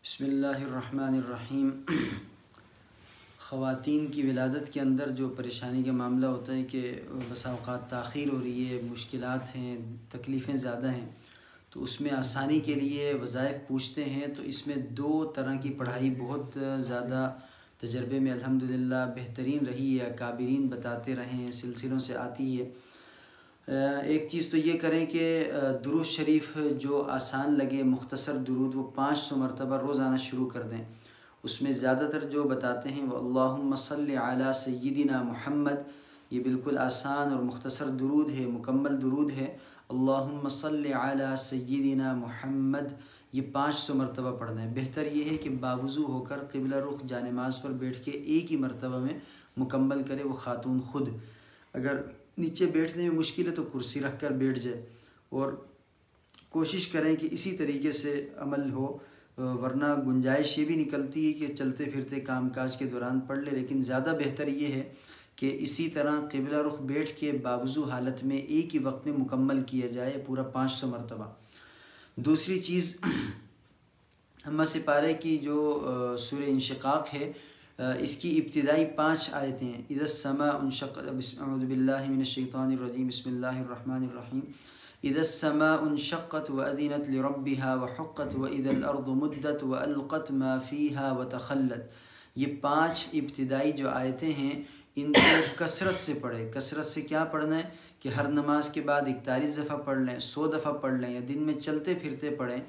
بسم اللہ الرحمن الرحیم۔ خواتین کی ولادت کے اندر جو پریشانی کا معاملہ ہوتا ہے کہ بسا اوقات تاخیر ہو رہی ہے، مشکلات ہیں، تکلیفیں زیادہ ہیں، تو اس میں آسانی کے لیے وظائف پوچھتے ہیں۔ تو اس میں دو طرح کی پڑھائی بہت زیادہ تجربے میں الحمدللہ بہترین رہی ہے، اکابرین بتاتے رہے ہیں، سلسلوں سے آتی ہے۔ ایک چیز تو یہ کریں کہ درود شریف جو آسان لگے، مختصر درود، وہ 500 مرتبہ روزانہ شروع کر دیں۔ اس میں زیادہ تر جو بتاتے ہیں وہ اللہم صلی علی سیدنا محمد، یہ بالکل آسان اور مختصر درود ہے، مکمل درود ہے۔ اللہم صلی علی سیدنا محمد، یہ 500 مرتبہ پڑھنا ہے۔ بہتر یہ ہے کہ باوضو ہو کر قبلہ رخ جانماز پر بیٹھ کے ایک ہی مرتبہ میں مکمل کرے وہ خاتون خود۔ اگر نیچے بیٹھنے میں مشکل ہے تو کرسی رکھ کر بیٹھ جائے، اور کوشش کریں کہ اسی طریقے سے عمل ہو، ورنہ گنجائش یہ بھی نکلتی ہے کہ چلتے پھرتے کام کاج کے دوران پڑھ لے، لیکن زیادہ بہتر یہ ہے کہ اسی طرح قبلہ رخ بیٹھ کے باوضو حالت میں ایک ہی وقت میں مکمل کیا جائے پورا 500 مرتبہ۔ دوسری چیز، ہمہ سپارے کی جو سورہ انشقاق ہے، اس کی ابتدائی 5 آیتیں ہیں۔ اذا السماء انشقت، اعوذ باللہ من الشیطان الرجیم، بسم اللہ الرحمن الرحیم۔ اذا السماء انشقت واذنت لربها وحقت واذا الارض مدت والقت ما فيها وتخلت، یہ 5 ابتدائی جو آیتیں ہیں ان کو کثرت سے پڑھیں۔ کثرت سے کیا پڑھنا ہے کہ ہر نماز کے بعد 41 دفعہ پڑھ لیں، 100 دفعہ پڑھ لیں، یا دن میں چلتے پھرتے پڑھیں۔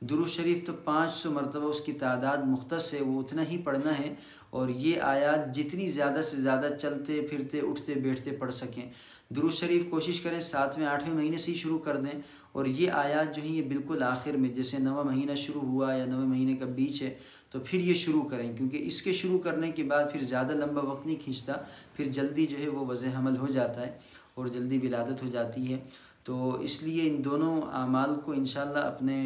درود شریف تو 500 مرتبہ اس کی تعداد مختص ہے، وہ اتنا ہی پڑھنا ہے، اور یہ آیات جتنی زیادہ سے زیادہ چلتے پھرتے اٹھتے بیٹھتے پڑھ سکیں۔ درود شریف کوشش کریں 7ویں 8ویں مہینے سے ہی شروع کر دیں، اور یہ آیات جو ہیں یہ بالکل آخر میں، جیسے 9واں مہینہ شروع ہوا یا 9ویں مہینے کا بیچ ہے تو پھر یہ شروع کریں، کیونکہ اس کے شروع کرنے کے بعد پھر زیادہ لمبا وقت نہیں کھینچتا، پھر جلدی جو ہے وہ وضع حمل ہو جاتا ہے اور جلدی ولادت ہو جاتی ہے۔ تو اس لیے ان دونوں اعمال کو انشاءاللہ اپنے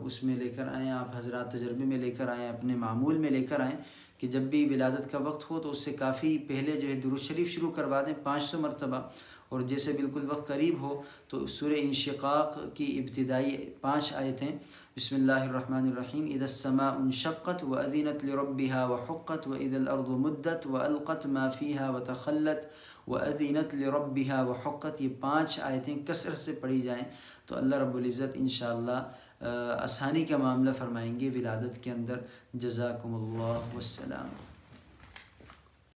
اس میں لے کر آئیں، آپ حضرات تجربے میں لے کر آئیں، اپنے معمول میں لے کر آئیں کہ جب بھی ولادت کا وقت ہو تو اس سے کافی پہلے جو ہے درود شریف شروع کروا دیں 500 مرتبہ، اور جیسے بالکل وقت قریب ہو تو سورہ انشقاق کی ابتدائی 5 آیتیں، بسم اللہ الرحمن الرحیم، اذا السماء انشقت واذنت لربها وحقت واذا الارض مدت والقت ما فيها وتخلت واذنت لربها وحقت، یہ 5 آیتیں کثرت سے پڑھی جائیں تو اللہ رب العزت انشاءاللہ آسانی کا معاملہ فرمائیں گے ولادت کے اندر۔ جزاکم اللہ والسلام۔